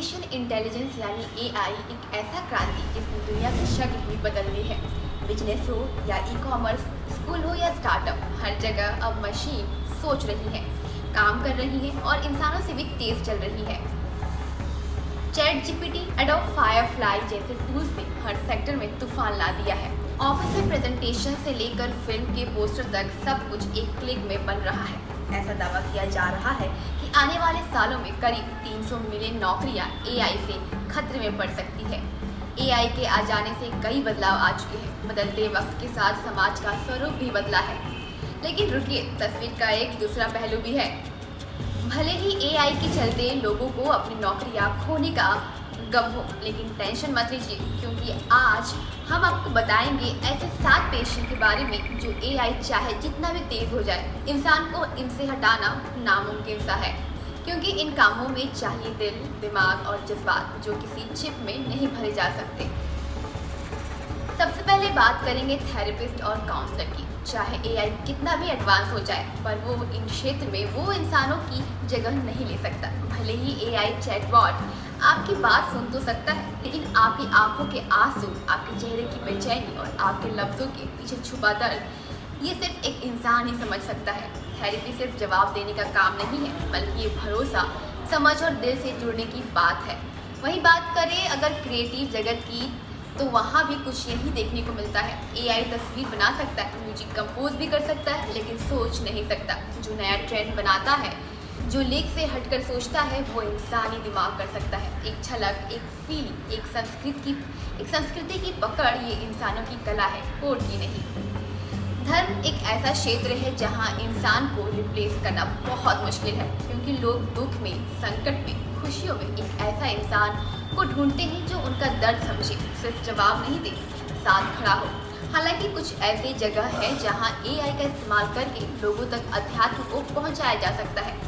Artificial intelligence यानी AI एक ऐसा क्रांति जिसने दुनिया की शक्ल ही बदल दी है। बिजनेस हो या ई कॉमर्स, स्कूल हो या स्टार्टअप, हर जगह अब मशीन सोच रही है, काम कर रही है और इंसानों से भी तेज चल रही है। चैट जीपीटी, एडोब फायरफ्लाई जैसे टूल्स ने हर सेक्टर में तूफान ला दिया है। ऑफिस में प्रेजेंटेशन से लेकर फिल्म के पोस्टर तक सब कुछ एक क्लिक में बन रहा है। ऐसा दावा किया जा रहा है कि आने वाले सालों में करीब 300 मिलियन नौकरियां एआई से खतरे में पड़ सकती है। एआई के आ जाने से कई बदलाव आ चुके हैं। बदलते वक्त के साथ समाज का स्वरूप भी बदला है। लेकिन रुकिए, तस्वीर का एक दूसरा पहलू भी है। भले ही एआई के चलते लोगों को अपनी नौकरियां खोने का गम हो, लेकिन टेंशन मत लीजिए, क्योंकि आज हम आपको बताएंगे ऐसे 7 पेशे के बारे में जो एआई चाहे जितना भी तेज हो जाए, इंसान को इनसे हटाना नामुमकिन सा है। क्योंकि इन कामों में चाहिए दिल, दिमाग और जज्बात जो किसी चिप में नहीं भरे जा सकते। सबसे पहले बात करेंगे थेरेपिस्ट और काउंसलर की। चाहे एआई कितना भी एडवांस हो जाए, पर वो इन क्षेत्र में वो इंसानों की जगह नहीं ले सकता। भले ही एआई चैटबॉट आपकी बात सुन तो सकता है, लेकिन आपकी आंखों के आंसू, आपके चेहरे की बेचैनी और आपके लफ्ज़ों के पीछे छुपा दर्द ये सिर्फ एक इंसान ही समझ सकता है। थेरेपी सिर्फ जवाब देने का काम नहीं है, बल्कि ये भरोसा, समझ और दिल से जुड़ने की बात है। वहीं बात करें अगर क्रिएटिव जगत की, तो वहाँ भी कुछ यही देखने को मिलता है। एआई तस्वीर बना सकता है, म्यूजिक कंपोज भी कर सकता है, लेकिन सोच नहीं सकता। जो नया ट्रेंड बनाता है, जो लेख से हटकर सोचता है, वो इंसानी दिमाग कर सकता है। एक झलक, एक फीलिंग, एक संस्कृति की पकड़, ये इंसानों की कला है, कोड की नहीं। धर्म एक ऐसा क्षेत्र है जहाँ इंसान को रिप्लेस करना बहुत मुश्किल है, क्योंकि लोग दुख में, संकट में, खुशियों में एक ऐसा इंसान को ढूंढते हैं जो उनका दर्द समझे, सिर्फ जवाब नहीं दे, साथ खड़ा हो। हालांकि कुछ ऐसी जगह है जहाँ एआई का इस्तेमाल करके लोगों तक अध्यात्म को पहुँचाया जा सकता है।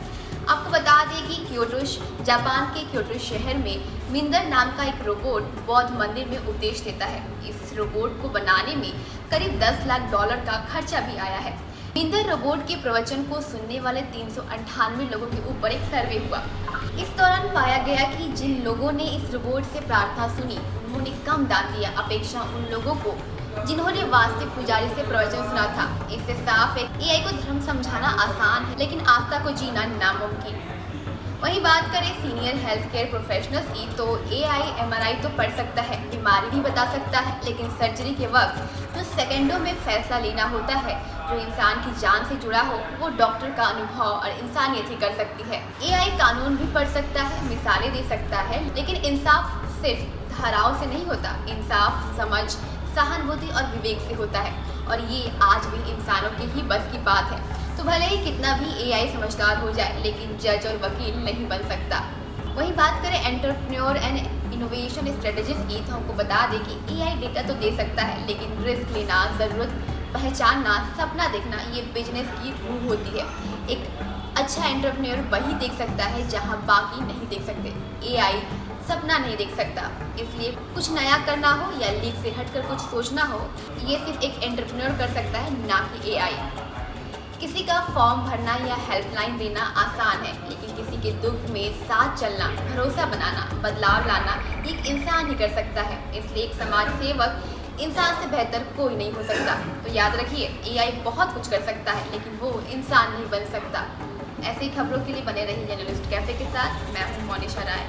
आपको बता दें कि जापान के क्योटो शहर में मिंदर नाम का एक रोबोट बौद्ध मंदिर में उपदेश देता है। इस रोबोट को बनाने में करीब $10 लाख का खर्चा भी आया है। मिंदर रोबोट के प्रवचन को सुनने वाले 398 लोगों के ऊपर एक सर्वे हुआ। इस दौरान पाया गया कि जिन लोगों ने इस रोबोट से प्रार्थना सुनी, उन्होंने कम दान दिया अपेक्षा उन लोगों को जिन्होंने वास्तविक पुजारी से प्रवचन सुना था। इससे साफ है एआई को धर्म समझाना आसान है, लेकिन आस्था को जीना नामुमकिन। वहीं बात करें सीनियर हेल्थ केयर प्रोफेशनल्स की, तो एआई एमआरआई तो पढ़ सकता है, बीमारी भी बता सकता है, लेकिन सर्जरी के वक्त जो सेकंडों में फैसला लेना होता है, जो इंसान की जान से जुड़ा हो, वो डॉक्टर का अनुभव और इंसानियत ही कर सकती है। एआई कानून भी पढ़ सकता है, मिसालें दे सकता है, लेकिन इंसाफ सिर्फ धाराओं से नहीं होता। इंसाफ समझ, सहानुभूति और विवेक से होता है, और ये आज भी इंसानों की ही बस की बात है। तो भले ही कितना भी एआई समझदार हो जाए, लेकिन जज और वकील नहीं बन सकता। वहीं बात करें एंटरप्रेन्योर एंड इनोवेशन स्ट्रेटजिस्ट की, तो हमको बता दें कि एआई डेटा तो दे सकता है, लेकिन रिस्क लेना, ज़रूरत पहचानना, सपना देखना, ये बिजनेस की रूह होती है। एक अच्छा एंटरप्रेन्योर वही देख सकता है जहाँ बाकी नहीं देख सकते। एआई सपना नहीं देख सकता, इसलिए कुछ नया करना हो या लीक से हटकर कुछ सोचना हो, ये सिर्फ एक एंटरप्रेन्योर कर सकता है, ना कि एआई। किसी का फॉर्म भरना या हेल्पलाइन देना आसान है, लेकिन किसी के दुख में साथ चलना, भरोसा बनाना, बदलाव लाना एक इंसान ही कर सकता है। इसलिए एक समाज सेवक इंसान से बेहतर कोई नहीं हो सकता। तो याद रखिए, एआई बहुत कुछ कर सकता है, लेकिन वो इंसान नहीं बन सकता। ऐसी खबरों के लिए बने रहिए जर्नलिस्ट कैफे के साथ। मैं हूँ मोनिशा राय।